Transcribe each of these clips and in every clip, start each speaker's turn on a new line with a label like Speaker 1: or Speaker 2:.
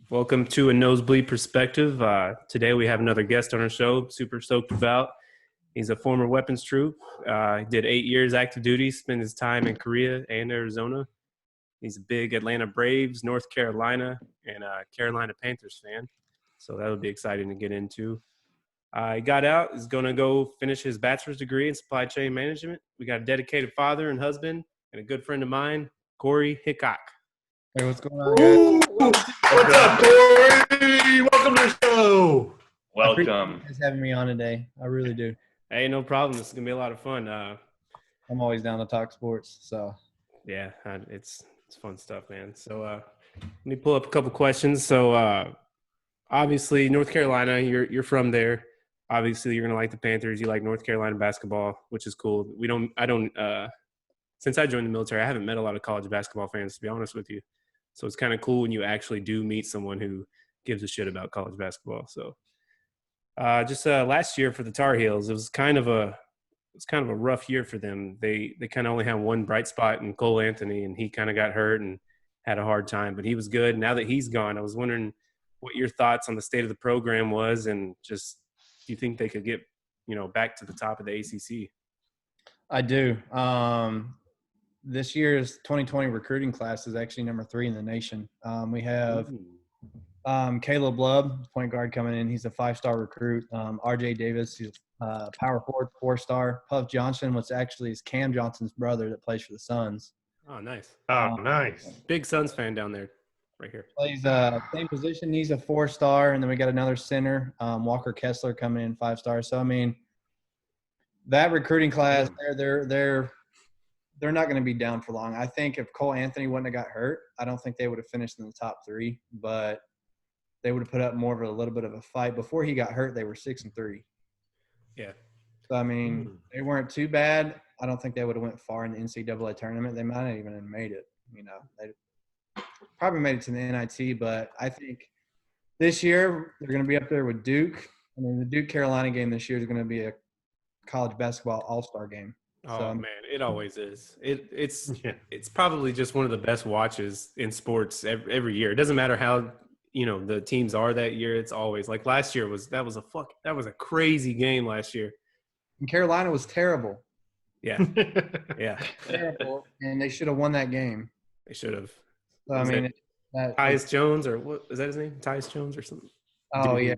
Speaker 1: Welcome to a Nosebleed Perspective. Today we have another guest on our show. Super stoked about. He's a former weapons troop. He did 8 years active duty, spent his time in Korea and Arizona. He's a big Atlanta Braves, North Carolina, and Carolina Panthers fan. So that would be exciting to get into. He got out, is going to go finish his bachelor's degree in supply chain management. We got a dedicated father and husband and a good friend of mine, Kory Hickok.
Speaker 2: Hey, what's going on, guys?
Speaker 3: What's up, Kory? Welcome to the show.
Speaker 2: I appreciate
Speaker 4: Welcome.
Speaker 2: you guys having me on today. I really do.
Speaker 1: Hey, no problem. This is going to be a lot of fun.
Speaker 2: I'm always down to talk sports. So
Speaker 1: Yeah, it's fun stuff, man. So let me pull up a couple questions. So obviously, North Carolina, you're from there. Obviously, you're gonna like the Panthers. You like North Carolina basketball, which is cool. Since I joined the military, I haven't met a lot of college basketball fans, to be honest with you. So it's kind of cool when you actually do meet someone who gives a shit about college basketball. So just last year for the Tar Heels, it was kind of a rough year for them. They kind of only had one bright spot in Cole Anthony, and he kind of got hurt and had a hard time. But he was good. Now that he's gone, I was wondering what your thoughts on the state of the program was, and just do you think they could get back to the top of the ACC?
Speaker 2: I do. This year's 2020 recruiting class is actually number 3 in the nation. We have Caleb Love, point guard, coming in. He's a 5-star recruit. RJ Davis, he's power forward, 4-star. Puff Johnson, which actually is Cam Johnson's brother that plays for the Suns.
Speaker 1: Oh, nice.
Speaker 3: Nice.
Speaker 1: Big Suns fan down there, right here.
Speaker 2: Plays same position. He's a 4-star, and then we got another center, Walker Kessler, coming in 5-star. So I mean, that recruiting class, they're not going to be down for long. I think if Cole Anthony wouldn't have got hurt, I don't think they would have finished in the top 3, but they would have put up more of a little bit of a fight. Before he got hurt, they were 6-3.
Speaker 1: Yeah.
Speaker 2: So I mean, they weren't too bad. I don't think they would have went far in the NCAA tournament. They might not even have made it. They probably made it to the NIT, but I think this year they're going to be up there with Duke. I mean, the Duke-Carolina game this year is going to be a college basketball all-star game.
Speaker 1: Oh, man, it always is. It's probably just one of the best watches in sports every year. It doesn't matter how the teams are that year. It's always like last year that was a crazy game last year.
Speaker 2: And Carolina was terrible.
Speaker 1: Yeah, yeah,
Speaker 2: terrible, and they should have won that game.
Speaker 1: They should have.
Speaker 2: So, I mean,
Speaker 1: Tyus Jones, or what is that his name? Tyus Jones or something?
Speaker 2: Oh, yeah.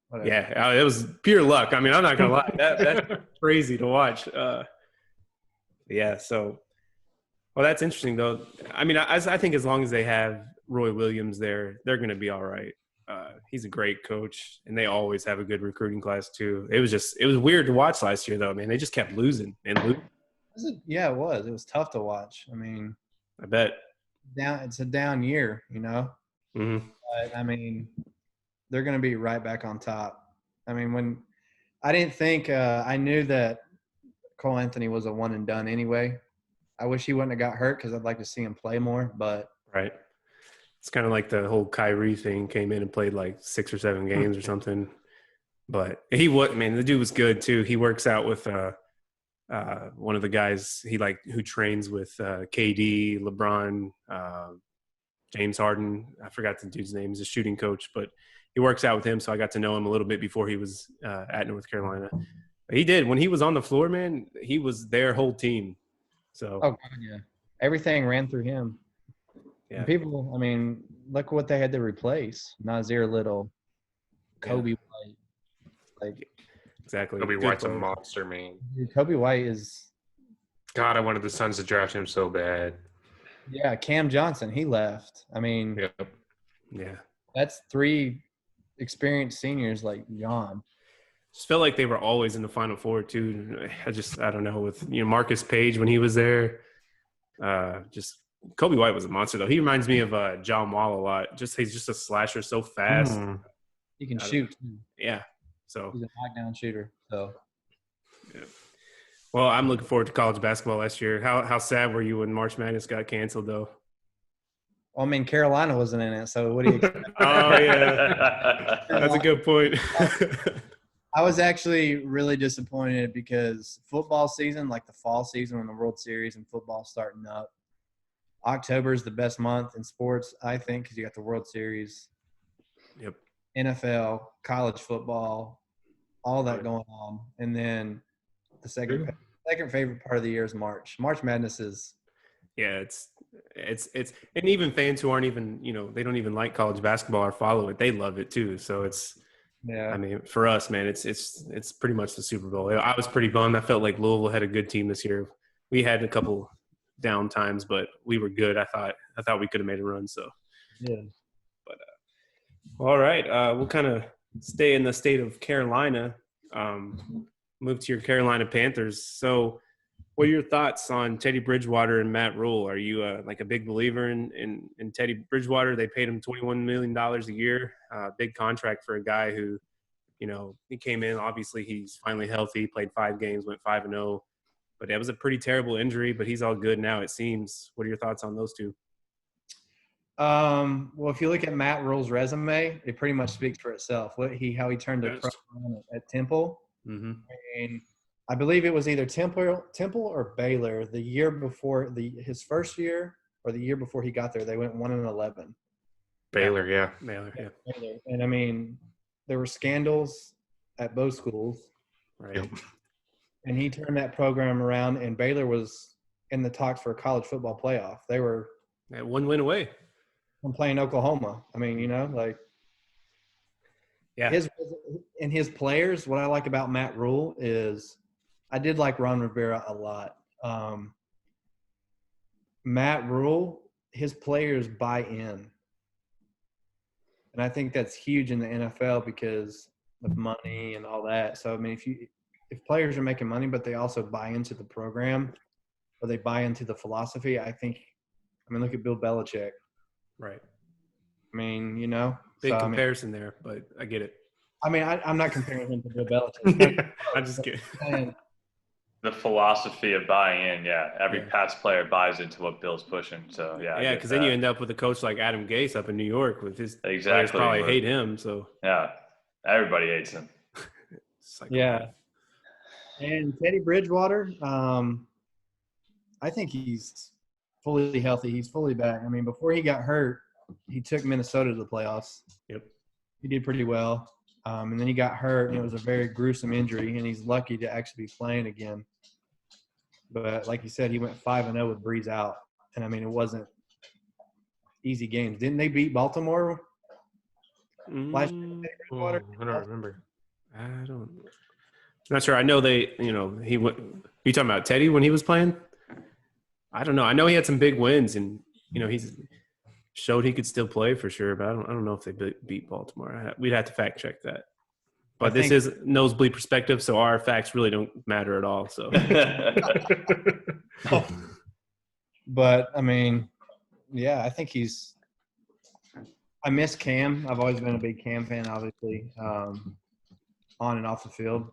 Speaker 1: Whatever. Yeah, it was pure luck. I mean, I'm not gonna lie, that's crazy to watch. Yeah, so that's interesting though. I mean, I think as long as they have Roy Williams there, they're going to be all right. He's a great coach, and they always have a good recruiting class too. It was weird to watch last year though. Man, they just kept losing and losing.
Speaker 2: Yeah, it was. It was tough to watch. I mean,
Speaker 1: I bet
Speaker 2: it's a down year,
Speaker 1: Mm-hmm.
Speaker 2: But I mean, they're going to be right back on top. I mean, when I didn't think I knew that Cole Anthony was a one and done anyway. I wish he wouldn't have got hurt because I'd like to see him play more. But
Speaker 1: right, it's kind of like the whole Kyrie thing. Came in and played like 6 or 7 games or something. But the dude was good too. He works out with one of the guys who trains with KD, LeBron, James Harden. I forgot the dude's name. He's a shooting coach, but he works out with him. So I got to know him a little bit before he was at North Carolina. He did. When he was on the floor, man, he was their whole team. So
Speaker 2: God, yeah. Everything ran through him.
Speaker 1: Yeah.
Speaker 2: And people, I mean, look what they had to replace. Nazir Little, Kobe White.
Speaker 1: Exactly.
Speaker 3: Kobe White's a monster, man.
Speaker 2: Kobe White is –
Speaker 3: God, I wanted the Suns to draft him so bad.
Speaker 2: Yeah, Cam Johnson, he left. I mean,
Speaker 1: yeah.
Speaker 2: That's 3 experienced seniors gone.
Speaker 1: Just felt like they were always in the Final Four too. I don't know, with Marcus Page when he was there. Just Kobe White was a monster though. He reminds me of John Wall a lot. He's just a slasher, so fast.
Speaker 2: He can shoot.
Speaker 1: Yeah, so
Speaker 2: he's a knockdown shooter. So,
Speaker 1: yeah. Well, I'm looking forward to college basketball last year. How sad were you when March Madness got canceled though?
Speaker 2: Well, I mean, Carolina wasn't in it, so what do you expect?
Speaker 1: Oh yeah, that's a good point.
Speaker 2: I was actually really disappointed because football season, like the fall season when the World Series and football starting up, October is the best month in sports, I think, because you got the World Series.
Speaker 1: Yep.
Speaker 2: NFL, college football, all that
Speaker 1: Right.
Speaker 2: going on. And then the second favorite part of the year is March. March Madness is
Speaker 1: Yeah, it's and even fans who aren't even, they don't even like college basketball or follow it, they love it too. So I mean, for us, man, it's pretty much the Super Bowl. I was pretty bummed. I felt like Louisville had a good team this year. We had a couple down times, but we were good. I thought we could have made a run. So,
Speaker 2: yeah.
Speaker 1: but all right, we'll kind of stay in the state of Carolina. Move to your Carolina Panthers. So, what are your thoughts on Teddy Bridgewater and Matt Rule? Are you like a big believer in Teddy Bridgewater? They paid him $21 million a year, big contract for a guy who, he came in. Obviously, he's finally healthy. Played 5 games, went 5-0, but it was a pretty terrible injury. But he's all good now, it seems. What are your thoughts on those two?
Speaker 2: Well, if you look at Matt Rule's resume, it pretty much speaks for itself. How he turned a pro at Temple.
Speaker 1: Mm-hmm.
Speaker 2: And I believe it was either Temple or Baylor the year before his first year or the year before he got there. They went 1-11.
Speaker 3: Baylor, yeah.
Speaker 1: Baylor, yeah.
Speaker 2: Baylor. And I mean, there were scandals at both schools,
Speaker 1: Right.
Speaker 3: Yep.
Speaker 2: and he turned that program around. And Baylor was in the talks for a college football playoff. They were
Speaker 1: One win away.
Speaker 2: from playing Oklahoma. I mean,
Speaker 1: Yeah.
Speaker 2: His players. What I like about Matt Rule is I did like Ron Rivera a lot. Matt Rule, his players buy in. And I think that's huge in the NFL because of money and all that. So, I mean, if players are making money, but they also buy into the program or they buy into the philosophy, look at Bill Belichick.
Speaker 1: Right.
Speaker 2: I mean,
Speaker 1: Big comparison there, but I get it.
Speaker 2: I mean, I'm not comparing him to Bill Belichick.
Speaker 1: I'm just kidding.
Speaker 4: The philosophy of buying in, every past player buys into what Bill's pushing. So
Speaker 1: yeah, because then you end up with a coach like Adam Gase up in New York with his players probably hate him. So
Speaker 4: everybody hates him.
Speaker 2: Yeah, and Teddy Bridgewater, I think he's fully healthy. He's fully back. I mean, before he got hurt, he took Minnesota to the playoffs.
Speaker 1: Yep,
Speaker 2: he did pretty well. And then he got hurt, and it was a very gruesome injury, and he's lucky to actually be playing again. But like you said, he went 5-0 with Breeze out. And, I mean, it wasn't easy games. Didn't they beat Baltimore last year?
Speaker 3: I don't remember.
Speaker 1: I'm not sure. I know he went – you talking about Teddy when he was playing? I don't know. I know he had some big wins, and, he's showed he could still play for sure, but I don't know if they beat Baltimore. We'd have to fact check that. But this is nosebleed perspective, so our facts really don't matter at all. So,
Speaker 2: but I mean, I think I miss Cam. I've always been a big Cam fan, obviously, on and off the field.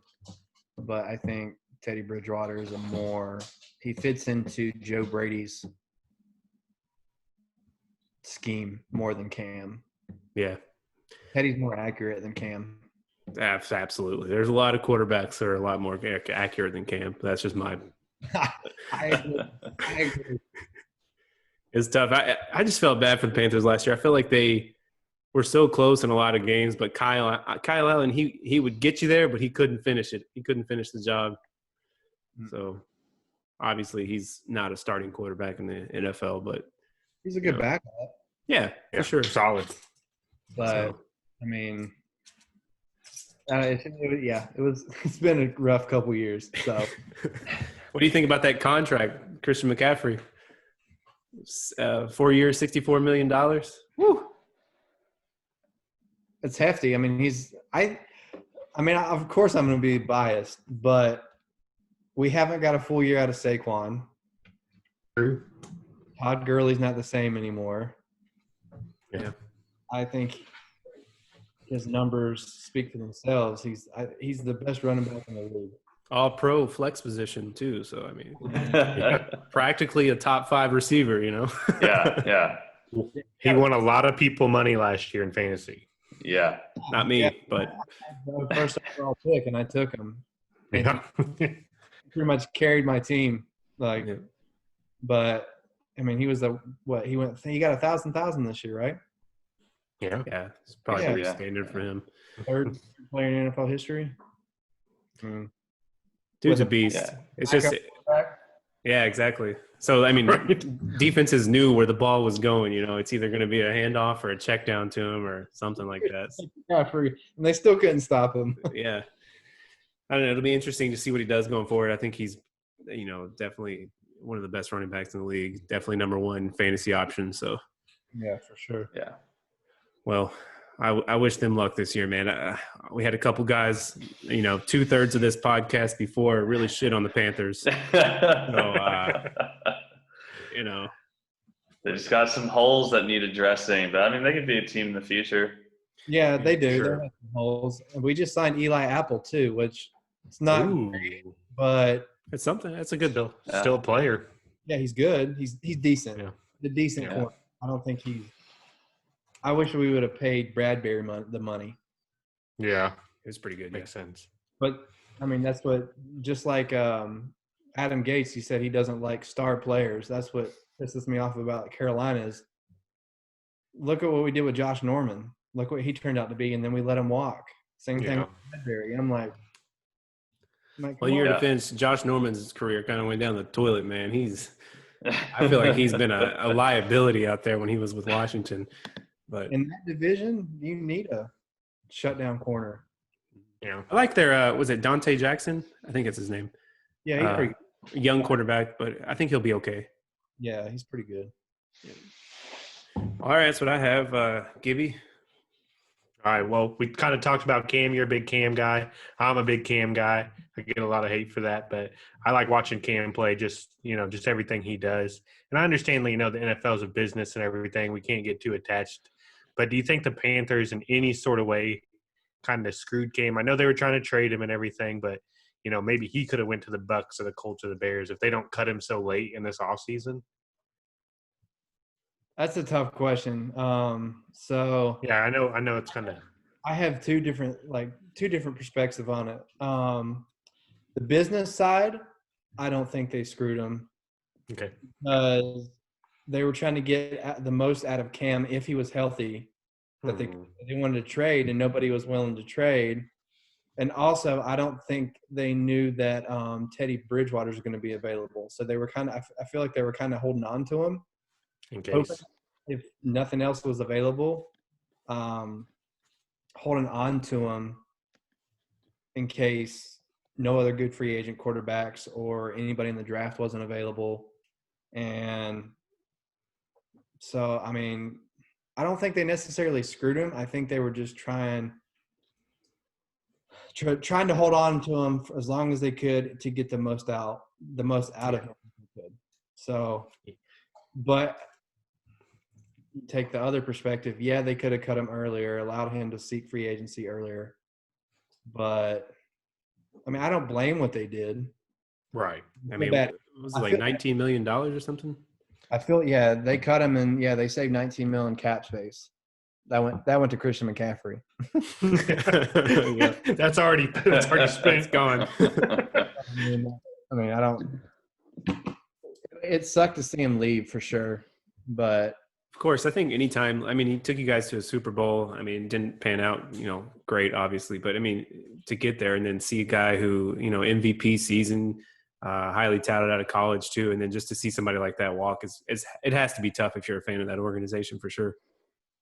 Speaker 2: But I think Teddy Bridgewater is he fits into Joe Brady's scheme more than Cam.
Speaker 1: Yeah.
Speaker 2: Teddy's more accurate than Cam.
Speaker 1: Absolutely. There's a lot of quarterbacks that are a lot more accurate than Cam. That's just my
Speaker 2: I agree.
Speaker 1: It's tough. I just felt bad for the Panthers last year. I feel like they were so close in a lot of games, but Kyle Allen, he would get you there, but he couldn't finish it. He couldn't finish the job. So obviously he's not a starting quarterback in the NFL, but
Speaker 2: he's a good backup.
Speaker 1: Yeah, for sure.
Speaker 3: Solid.
Speaker 2: But I mean, it's been a rough couple years. So
Speaker 1: what do you think about that contract, Christian McCaffrey? 4 years, $64 million.
Speaker 2: Woo. It's hefty. I mean, of course I'm going to be biased, but we haven't got a full year out of Saquon.
Speaker 3: True.
Speaker 2: Todd Gurley's not the same anymore.
Speaker 1: Yeah.
Speaker 2: I think his numbers speak for themselves. He's the best running back in the league.
Speaker 1: All pro flex position too. So, I mean, practically a top 5 receiver,
Speaker 4: Yeah.
Speaker 3: He won a lot of people money last year in fantasy.
Speaker 4: Yeah.
Speaker 1: Not me, but
Speaker 2: the first overall pick, and I took him. And
Speaker 3: Yeah.
Speaker 2: he pretty much carried my team. But I mean, he was he got 1,000 this year, right?
Speaker 5: Yeah.
Speaker 1: Yeah, it's probably
Speaker 2: Yeah.
Speaker 1: pretty standard for him.
Speaker 2: Third player in NFL history.
Speaker 1: Dude's
Speaker 2: With
Speaker 1: a
Speaker 2: a
Speaker 1: beast.
Speaker 4: Yeah.
Speaker 1: It's just,
Speaker 2: quarterback.
Speaker 1: yeah, exactly. So, I mean,
Speaker 5: Right.
Speaker 1: defenses knew where the ball was going. It's either going to be a handoff or a check down to him or something like that.
Speaker 2: And they still couldn't stop him.
Speaker 1: Yeah. I don't know. It'll be interesting to see what he does going forward. I think he's, definitely one of the best running backs in the league. Definitely number one fantasy option. So,
Speaker 2: Yeah, for sure.
Speaker 4: Yeah.
Speaker 1: well, I wish them luck this year, man. We had a couple guys, 2/3 of this podcast before really shit on the Panthers.
Speaker 4: They just got some holes that need addressing, but I mean, they could be a team in the future.
Speaker 2: Yeah, they do.
Speaker 5: Sure.
Speaker 2: They have some holes. And we just signed Eli Apple too, which it's not
Speaker 5: Ooh.
Speaker 2: great, but
Speaker 1: It's something. That's a good bill.
Speaker 5: Still a player.
Speaker 2: yeah, he's good. He's decent.
Speaker 5: Yeah.
Speaker 2: The decent
Speaker 4: Yeah.
Speaker 2: corner. I don't think he's. I wish we would have paid Bradbury the money,
Speaker 5: Yeah.
Speaker 1: It's pretty good.
Speaker 5: Makes sense.
Speaker 2: but I mean that's what. Just like Adam Gates, he said he doesn't like star players. That's what pisses me off about Carolina is. Look at what we did with Josh Norman. Look what he turned out to be, and then we let him walk. Same thing
Speaker 5: Yeah.
Speaker 2: with Bradbury. I'm like,
Speaker 1: Well,
Speaker 2: come
Speaker 1: in your
Speaker 2: on.
Speaker 1: defense, Josh Norman's career kind of went down the toilet, man. I feel like he's been a liability out there when he was with Washington. But
Speaker 2: In that division, you need a shutdown corner.
Speaker 5: Yeah.
Speaker 1: I like their was it Dante Jackson? I think it's his name.
Speaker 2: Yeah, he's pretty.
Speaker 1: Young quarterback, but I think he'll be okay.
Speaker 2: Yeah, he's pretty good.
Speaker 1: All right, that's what I have. Gibby.
Speaker 5: All right. Well, we kind of talked about Cam. You're a big Cam guy. I'm a big Cam guy. I get a lot of hate for that, but I like watching Cam play. Just everything he does. And I understand, the NFL is a business and everything. We can't get too attached. But do you think the Panthers, in any sort of way, kind of screwed Cam? I know they were trying to trade him and everything, but maybe he could have went to the Bucks or the Colts or the Bears if they don't cut him so late in this offseason.
Speaker 2: That's a tough question. So
Speaker 5: Yeah, I know it's kind of
Speaker 2: I have two different perspectives on it. The business side, I don't think they screwed him.
Speaker 5: okay.
Speaker 2: They were trying to get the most out of Cam if he was healthy. That they wanted to trade, and nobody was willing to trade. And also, I don't think they knew that Teddy Bridgewater is going to be available. So they were I feel like they were kind of holding on to him.
Speaker 5: In case.
Speaker 2: If nothing else was available, holding on to him in case no other good free agent quarterbacks or anybody in the draft wasn't available. And so, I mean, I don't think they necessarily screwed him. I think they were just trying to hold on to him for as long as they could to get the most out of him. So, but take the other perspective. Yeah, they could have cut him earlier, allowed him to seek free agency earlier. But I mean, I don't blame what they did.
Speaker 5: Right.
Speaker 1: I mean,
Speaker 2: bad.
Speaker 1: was it like $19 million or something?
Speaker 2: I feel they cut him and they saved $19 million cap space. That went to Christian McCaffrey.
Speaker 1: Yeah.
Speaker 5: That's already spent.
Speaker 1: It's gone.
Speaker 2: I mean, I don't. It sucked to see him leave for sure, but
Speaker 1: Of course, I think anytime. I mean, he took you guys to a Super Bowl. I mean, it didn't pan out, great, obviously. But I mean, to get there and then see a guy who, MVP season, highly touted out of college too, and then just to see somebody like that walk it has to be tough if you're a fan of that organization for sure.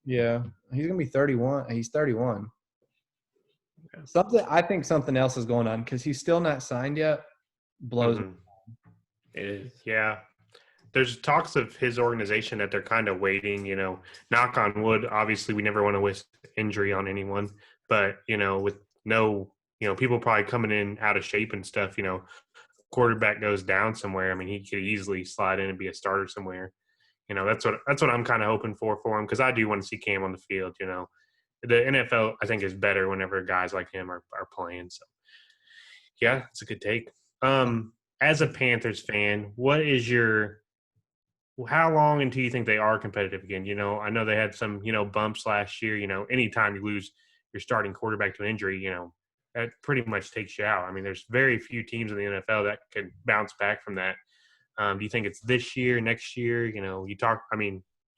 Speaker 2: yeah, he's gonna be 31. He's 31.
Speaker 1: Okay.
Speaker 2: I think something else is going on because he's still not signed yet. Blows.
Speaker 5: Mhm.
Speaker 1: It is.
Speaker 5: Yeah. There's talks of his organization that they're kind of waiting, knock on wood. Obviously, we never want to wish injury on anyone, but, with no, people probably coming in out of shape and stuff, quarterback goes down somewhere. I mean, he could easily slide in and be a starter somewhere. That's what I'm kind of hoping for him because I do want to see Cam on the field. The NFL I think is better whenever guys like him are playing. So yeah, it's a good take. As a Panthers fan, what is how long until you think they are competitive again? I know they had some bumps last year. Anytime you lose your starting quarterback to an injury, that pretty much takes you out. I mean, there's very few teams in the NFL that can bounce back from that. Do you think it's this year, next year?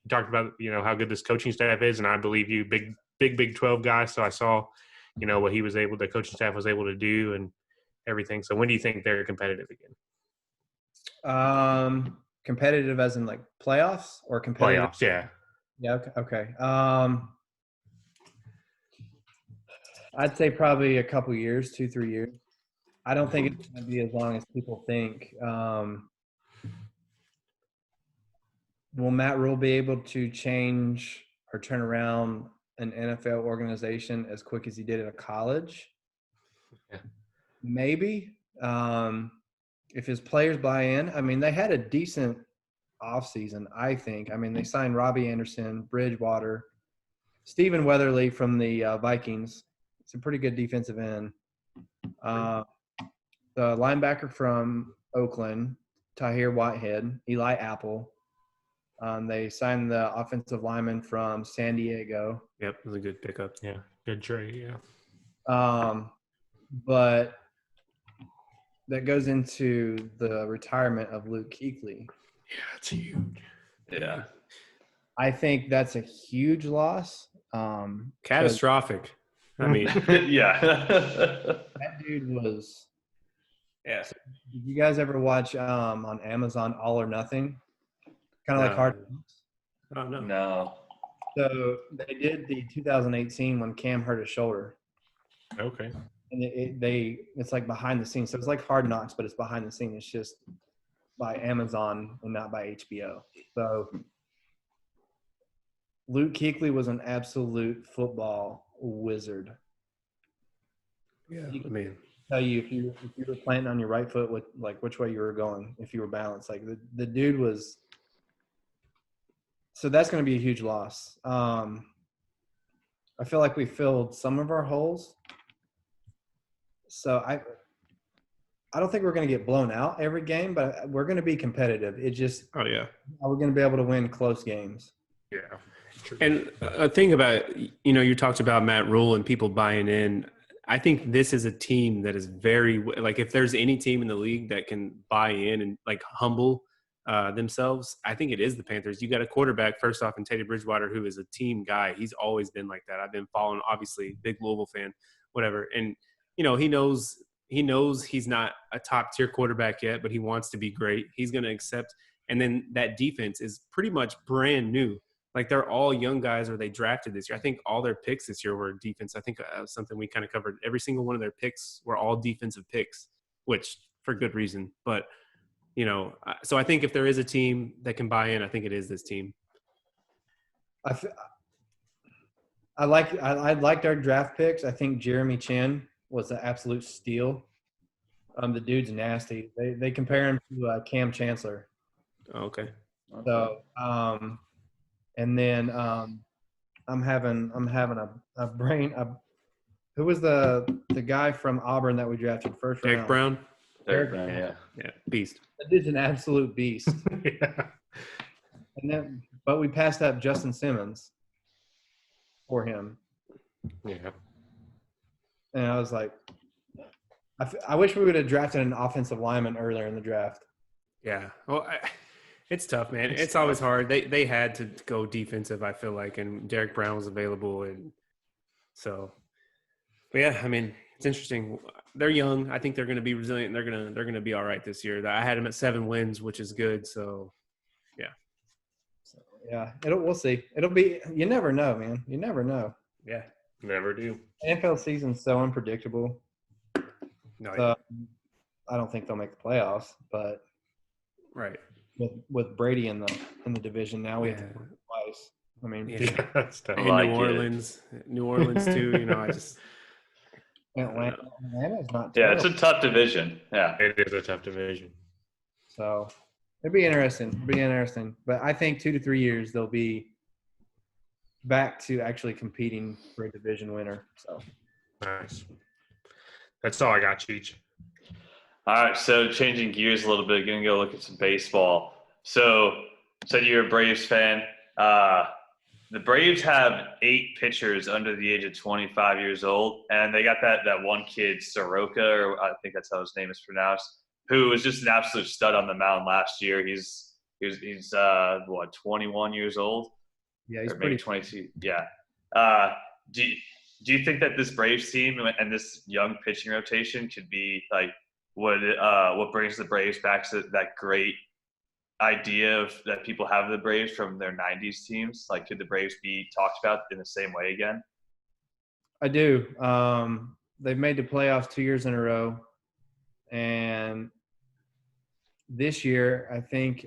Speaker 5: talked about, how good this coaching staff is, and I believe you, Big 12 guy. So I saw, what the coaching staff was able to do and everything. So when do you think they're competitive again?
Speaker 2: Competitive as in like playoffs or competitive?
Speaker 5: Playoffs, yeah.
Speaker 2: Yeah. Okay. I'd say probably a couple years, 2-3 years. I don't think it's going to be as long as people think. Will Matt Rule be able to change or turn around an NFL organization as quick as he did at a college?
Speaker 5: Yeah.
Speaker 2: Maybe. If his players buy in, I mean, they had a decent offseason, I think. I mean, they signed Robbie Anderson, Bridgewater, Stephen Weatherly from the Vikings. It's a pretty good defensive end. The linebacker from Oakland, Tahir Whitehead, Eli Apple. They signed the offensive lineman from San Diego.
Speaker 1: Yep, it was a good pickup.
Speaker 5: Yeah, good trade, yeah.
Speaker 2: But that goes into the retirement of Luke Kuechly.
Speaker 5: Yeah, it's huge.
Speaker 4: Yeah.
Speaker 2: I think that's a huge loss.
Speaker 1: Catastrophic. I mean,
Speaker 4: Yeah.
Speaker 2: That dude was –
Speaker 1: yeah.
Speaker 2: did you guys ever watch on Amazon All or Nothing? Kind of like Hard Knocks?
Speaker 1: Oh, no.
Speaker 4: No.
Speaker 2: So they did the 2018 when Cam hurt his shoulder.
Speaker 5: Okay.
Speaker 2: And it's like behind the scenes. So it's like Hard Knocks, but it's behind the scenes. It's just by Amazon and not by HBO. So Luke Kuechly was an absolute football wizard.
Speaker 1: Yeah, I mean,
Speaker 2: Tell you if you were planting on your right foot with like which way you were going, if you were balanced. Like the dude was. So that's going to be a huge loss. I feel like we filled some of our holes. So I don't think we're going to get blown out every game, but we're going to be competitive. It just
Speaker 1: oh, yeah.
Speaker 2: we're going to be able to win close games.
Speaker 5: Yeah. True.
Speaker 1: And a thing about, you talked about Matt Rule and people buying in. I think this is a team that is very – like if there's any team in the league that can buy in and like humble themselves, I think it is the Panthers. You got a quarterback, first off, in Teddy Bridgewater, who is a team guy. He's always been like that. I've been following, obviously, big Louisville fan, whatever. And, he knows he's not a top-tier quarterback yet, but he wants to be great. He's going to accept – and then that defense is pretty much brand new. Like they're all young guys or they drafted this year. I think all their picks this year were defense. I think something we kind of covered. Every single one of their picks were all defensive picks, which for good reason. But, so I think if there is a team that can buy in, I think it is this team.
Speaker 2: I liked our draft picks. I think Jeremy Chin was an absolute steal. The dude's nasty. They compare him to Cam Chancellor.
Speaker 1: Oh, okay.
Speaker 2: So, and then I'm having a brain. Who was the guy from Auburn that we drafted first round?
Speaker 1: Derek Brown.
Speaker 2: Derek
Speaker 4: Brown, yeah.
Speaker 1: Yeah, beast.
Speaker 2: That dude's an absolute beast.
Speaker 5: Yeah.
Speaker 2: But we passed up Justin Simmons for him.
Speaker 5: Yeah.
Speaker 2: And I was like, I wish we would have drafted an offensive lineman earlier in the draft.
Speaker 1: Yeah. Well, it's tough, man. It's always hard. They had to go defensive, I feel like, and Derek Brown was available, and so. But yeah, I mean, it's interesting. They're young. I think they're going to be resilient. They're going to be all right this year. I had them at 7 wins, which is good. So, yeah.
Speaker 2: So, yeah, we'll see. It'll be. You never know, man. You never know.
Speaker 1: Yeah.
Speaker 5: Never do.
Speaker 2: NFL season's so unpredictable.
Speaker 1: No.
Speaker 2: So, I don't think they'll make the playoffs, but
Speaker 1: right.
Speaker 2: With Brady in the division now, we have to
Speaker 1: Yeah.
Speaker 2: play twice. I mean,
Speaker 5: Yeah, that's tough.
Speaker 1: And
Speaker 4: like
Speaker 1: New Orleans too. I just
Speaker 2: Atlanta's not.
Speaker 4: Yeah, it's
Speaker 2: terrible.
Speaker 4: a tough division. Yeah.
Speaker 5: It is a tough division.
Speaker 2: So it'd be interesting. But I think 2 to 3 years they'll be back to actually competing for a division winner. So
Speaker 5: Nice. That's all I got, Cheech.
Speaker 4: All right, so changing gears a little bit, going to go look at some baseball. So, said you're a Braves fan. The Braves have 8 pitchers under the age of 25 years old, and they got that one kid, Soroka, or I think that's how his name is pronounced, who was just an absolute stud on the mound last year. He's He's 21 years old,
Speaker 2: Yeah, he's
Speaker 4: or maybe
Speaker 2: pretty.
Speaker 4: 22. Yeah. Uh, do you think that this Braves team and this young pitching rotation could be like what brings the Braves back to that great idea of that people have of the Braves from their 90s teams? Like, could the Braves be talked about in the same way again?
Speaker 2: I do. They've made the playoffs 2 years in a row, and this year I think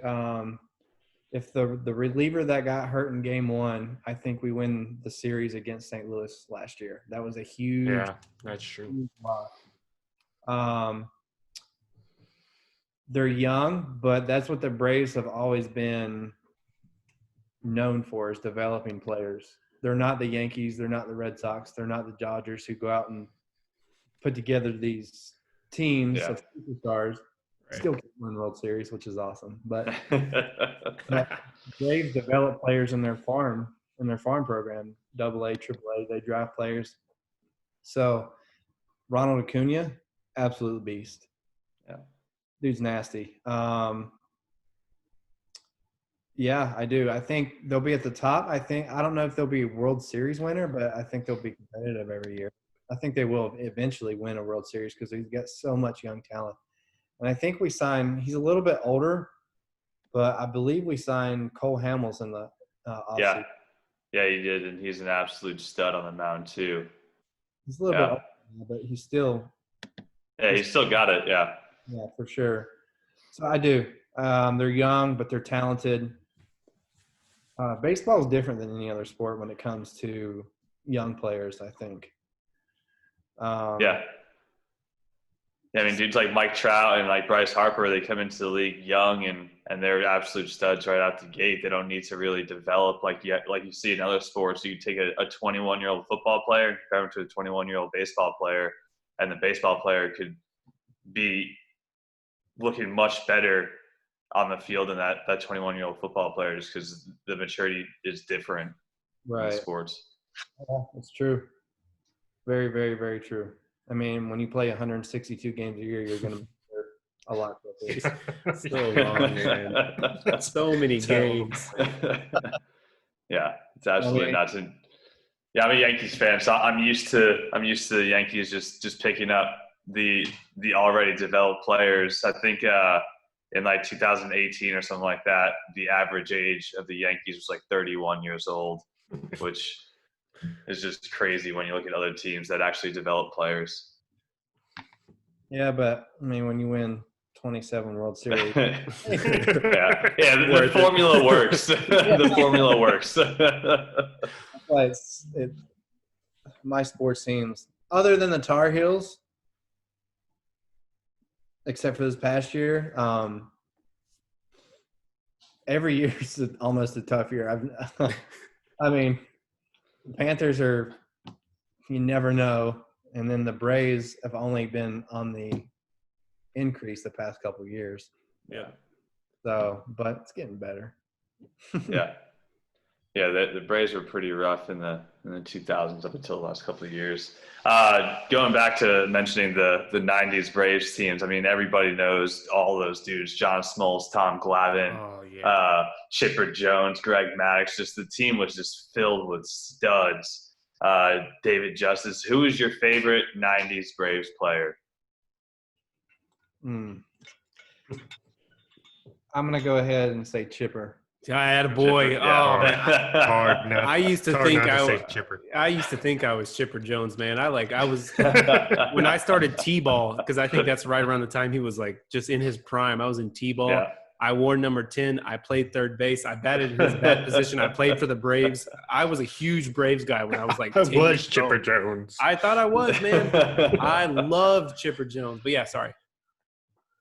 Speaker 2: if the reliever that got hurt in Game 1, I think we win the series against St. Louis last year. That was a huge,
Speaker 5: Yeah, that's true.
Speaker 2: huge loss. They're young, but that's what the Braves have always been known for, is developing players. They're not the Yankees. They're not the Red Sox. They're not the Dodgers who go out and put together these teams
Speaker 4: Yeah.
Speaker 2: of superstars.
Speaker 1: Right.
Speaker 2: Still can't win the World Series, which is awesome. But Braves develop players in their farm program, AA, AAA. They draft players. So Ronald Acuna, absolute beast.
Speaker 4: Yeah.
Speaker 2: Dude's nasty. Yeah, I do. I think they'll be at the top. I don't know if they'll be a World Series winner, but I think they'll be competitive every year. I think they will eventually win a World Series because he's got so much young talent. And I think he's a little bit older, but I believe we signed Cole Hamels in the offseason.
Speaker 4: Yeah, he did, and he's an absolute stud on the mound too.
Speaker 2: He's a little bit older, but he's still –
Speaker 4: Yeah, he's still got it. Yeah.
Speaker 2: Yeah, for sure. So I do. They're young, but they're talented. Baseball is different than any other sport when it comes to young players, I think.
Speaker 4: Yeah. I mean, dudes like Mike Trout and like Bryce Harper, they come into the league young and they're absolute studs right out the gate. They don't need to really develop like you see in other sports. You take a 21-year-old football player and compare him to a 21-year-old baseball player, and the baseball player could be looking much better on the field than that 21-year-old football player, just because the maturity is different in sports.
Speaker 2: Yeah, that's true. Very, very, very true. I mean, when you play 162 games a year, you're going to be a lot quicker.
Speaker 1: So long, man. So many games.
Speaker 4: Yeah, it's absolutely nuts. And yeah, I'm a Yankees fan, so I'm used to the Yankees just picking up the already developed players. I think in like 2018 or something like that, the average age of the Yankees was like 31 years old, which is just crazy when you look at other teams that actually develop players.
Speaker 2: Yeah, but I mean, when you win 27 World Series,
Speaker 4: the formula works. The formula works.
Speaker 2: But my sports teams, other than the Tar Heels, except for this past year, every year is almost a tough year. I mean, the Panthers are, you never know. And then the Braves have only been on the increase the past couple of years.
Speaker 1: Yeah.
Speaker 2: So, but it's getting better.
Speaker 4: Yeah. Yeah, the Braves were pretty rough in the 2000s up until the last couple of years. Going back to mentioning the 90s Braves teams, I mean, everybody knows all those dudes: John Smoltz, Tom Glavine, Chipper Jones, Greg Maddux. Just the team was just filled with studs. David Justice. Who is your favorite 90s Braves player?
Speaker 2: I'm going to go ahead and say Chipper.
Speaker 1: I had a boy.
Speaker 4: Chipper, yeah.
Speaker 1: Oh, man.
Speaker 5: Hard enough.
Speaker 1: I used to
Speaker 5: It's hard
Speaker 1: think
Speaker 5: not to say Chipper.
Speaker 1: I used to think I was Chipper Jones, man. I was when I started T-ball, because I think that's right around the time he was like just in his prime. I was in T-ball.
Speaker 4: Yeah.
Speaker 1: I wore number 10. I played third base. I batted in his bat position. I played for the Braves. I was a huge Braves guy when I was like 10
Speaker 5: I was
Speaker 1: years
Speaker 5: Chipper
Speaker 1: old.
Speaker 5: Jones.
Speaker 1: I thought I was, man. I loved Chipper Jones. But yeah, sorry.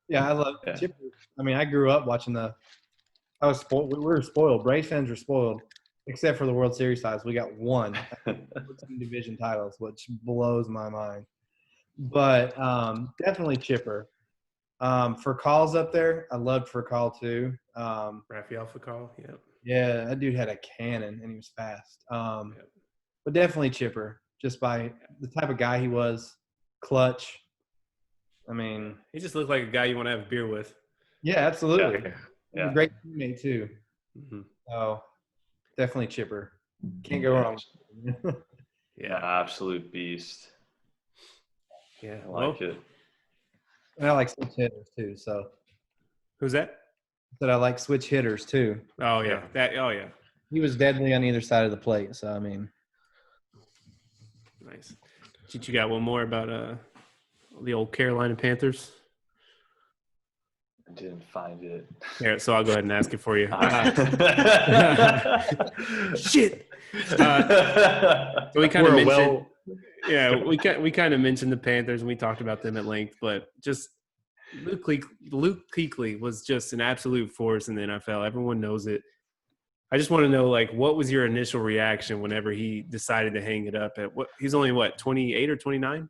Speaker 2: Yeah, I love Chipper. I mean, I grew up watching I was spoiled. We were spoiled. Braves fans were spoiled, except for the World Series titles. We got one division titles, which blows my mind. But definitely Chipper. For calls up there, I loved for call too.
Speaker 1: Rafael Fakal, yeah.
Speaker 2: Yeah, that dude had a cannon and he was fast. But definitely Chipper, just by the type of guy he was, clutch. I mean,
Speaker 1: He just looked like a guy you want to have a beer with.
Speaker 2: yeah, absolutely.
Speaker 5: Yeah.
Speaker 2: He's a
Speaker 4: Yeah.
Speaker 2: great teammate too.
Speaker 1: Mhm.
Speaker 2: So definitely chipper. Can't go wrong.
Speaker 4: Yeah, absolute beast.
Speaker 1: Yeah.
Speaker 4: I
Speaker 1: Well,
Speaker 4: like it.
Speaker 2: And I like switch hitters too. So
Speaker 1: who's that?
Speaker 2: I like switch hitters too.
Speaker 1: Oh yeah.
Speaker 4: Yeah.
Speaker 1: That. Oh yeah.
Speaker 2: He was deadly on either side of the plate. So I mean,
Speaker 1: Nice. Did you got one more about the old Carolina Panthers?
Speaker 4: I didn't find it.
Speaker 1: Yeah. So I'll go ahead and ask it for you. Shit. So we kind of
Speaker 5: We're
Speaker 1: mentioned. Yeah, we kind of mentioned the Panthers and we talked about them at length, but just Luke Kuechly was just an absolute force in the NFL. Everyone knows it. I just want to know, like, what was your initial reaction whenever he decided to hang it up at what? He's only 28 or 29,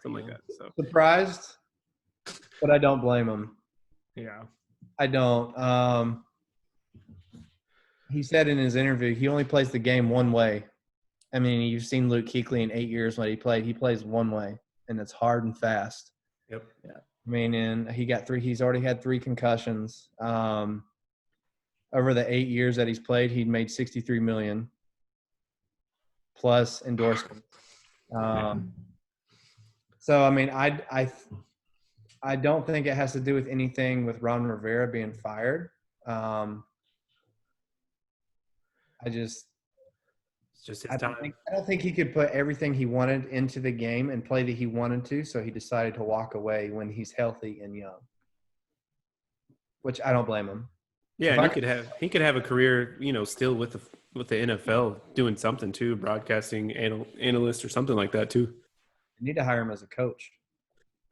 Speaker 1: something like that. So
Speaker 2: surprised, but I don't blame him.
Speaker 1: yeah,
Speaker 2: I don't. He said in his interview he only plays the game one way. I mean, you've seen Luke Kuechly in 8 years when he played. He plays one way, and it's hard and fast.
Speaker 1: yep,
Speaker 2: I mean, and he's already had 3 concussions. Over the 8 years that he's played, he'd made $63 million plus endorsements. So I mean, I don't think it has to do with anything with Ron Rivera being fired.
Speaker 1: it's just his
Speaker 2: I
Speaker 1: time.
Speaker 2: don't think he could put everything he wanted into the game and play that he wanted to, so he decided to walk away when he's healthy and young. Which I don't blame him.
Speaker 1: Yeah,
Speaker 2: If
Speaker 1: and
Speaker 2: I
Speaker 1: he could have a career, still with the NFL doing something too, broadcasting analyst or something like that too.
Speaker 2: I need to hire him as a coach.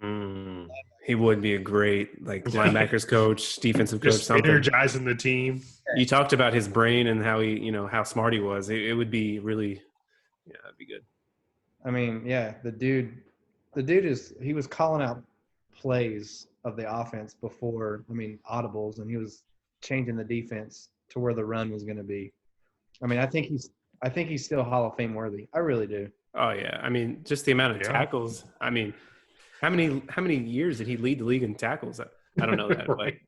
Speaker 1: He would be a great linebackers coach, defensive coach,
Speaker 5: Just
Speaker 1: something.
Speaker 5: energizing the team.
Speaker 1: You talked about his brain and how he, how smart he was. It would be really, yeah, that'd be good.
Speaker 2: I mean, yeah, the dude he was calling out plays of the offense before, audibles, and he was changing the defense to where the run was going to be. I mean, I think he's still Hall of Fame worthy. I really do.
Speaker 1: Oh yeah, I mean, just the amount of tackles. I mean, how many years did he lead the league in tackles? I don't know that.
Speaker 5: Right.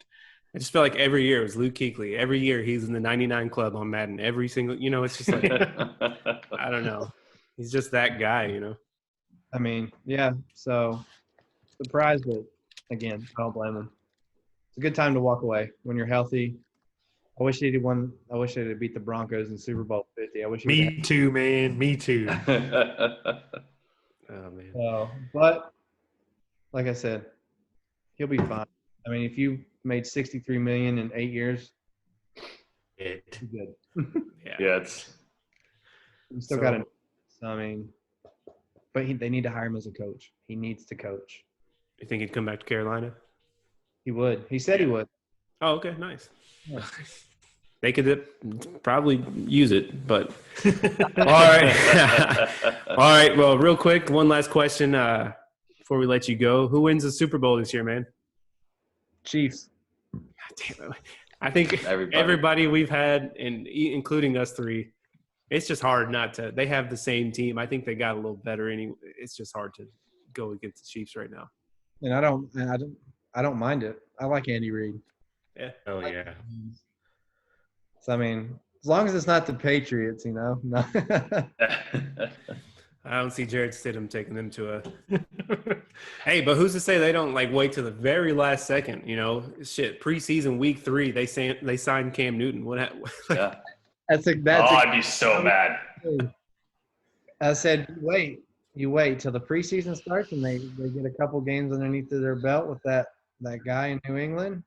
Speaker 1: I just feel like every year it was Luke Kuechly. Every year he's in the 99 club on Madden. Every single, it's just like I don't know. He's just that guy,
Speaker 2: I mean, yeah. So surprised, but again, I don't blame him. It's a good time to walk away when you're healthy. I wish they'd won. I wish they'd have beat the Broncos in Super Bowl 50. I wish.
Speaker 5: Me too, man. Me too.
Speaker 1: Oh man.
Speaker 2: But like I said, he'll be fine. I mean, if you made $63 million in 8 years, you're good.
Speaker 4: Yeah, it's
Speaker 2: You still got to. I mean, but they need to hire him as a coach. He needs to coach.
Speaker 1: You think he'd come back to Carolina?
Speaker 2: He would. He said he would.
Speaker 1: Oh, okay, nice.
Speaker 2: Yeah.
Speaker 1: They could probably use it, but all right. All right. Well, real quick, one last question before we let you go. Who wins the Super Bowl this year, man?
Speaker 2: Chiefs.
Speaker 1: God damn it. I think
Speaker 4: Everybody.
Speaker 1: everybody we've had, and including us three, it's just hard not to. They have the same team. I think they got a little better. Anyway, it's just hard to go against the Chiefs right now.
Speaker 2: And I don't mind it. I like Andy Reid.
Speaker 1: Yeah.
Speaker 5: Oh yeah.
Speaker 2: So I mean, as long as it's not the Patriots, No.
Speaker 1: I don't see Jared Stidham taking them to a. Hey, but who's to say they don't wait to the very last second? Shit. Preseason week 3, they signed Cam Newton.
Speaker 4: Yeah.
Speaker 2: That's
Speaker 4: I'd be so mad.
Speaker 2: I said, you wait till the preseason starts and they get a couple games underneath their belt with that guy in New England.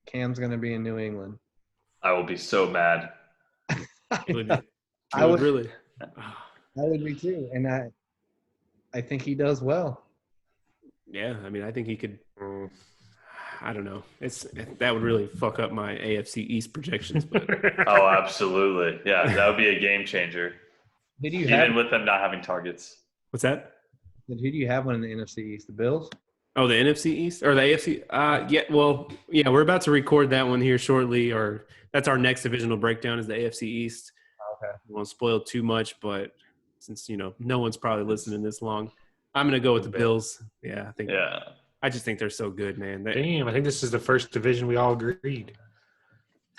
Speaker 2: Cam's going to be in New England.
Speaker 4: I will be so mad.
Speaker 2: I would
Speaker 1: really.
Speaker 2: I would be too, and I think he does well.
Speaker 1: Yeah, I mean, I think he could. I don't know. That would really fuck up my AFC East projections. But
Speaker 4: Oh, absolutely. Yeah, that would be a game changer. Even with them not having targets.
Speaker 1: what's that?
Speaker 2: Who do you have one in the NFC East? The Bills?
Speaker 1: Oh, the NFC East or the AFC? Yeah. Well, yeah, we're about to record that one here shortly, or that's our next divisional breakdown is the AFC East.
Speaker 2: Okay.
Speaker 1: I won't spoil too much, but since no one's probably listening this long, I'm gonna go with the Bills. Yeah, I think.
Speaker 4: Yeah.
Speaker 1: I just think they're so good, man.
Speaker 5: Damn, I think this is the first division we all agreed.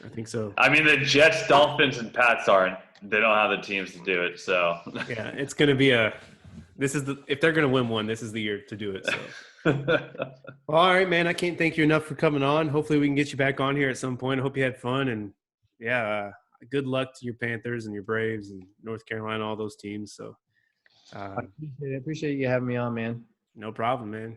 Speaker 1: I think so.
Speaker 4: I mean, the Jets, Dolphins, and Pats aren't. They don't have the teams to do it. So
Speaker 1: Yeah, it's going to be if they're going to win one, this is the year to do it. So. Well, all right, man. I can't thank you enough for coming on. Hopefully we can get you back on here at some point. I hope you had fun. And, yeah, good luck to your Panthers and your Braves and North Carolina, all those teams. So,
Speaker 2: I appreciate you having me on, man.
Speaker 1: no problem, man.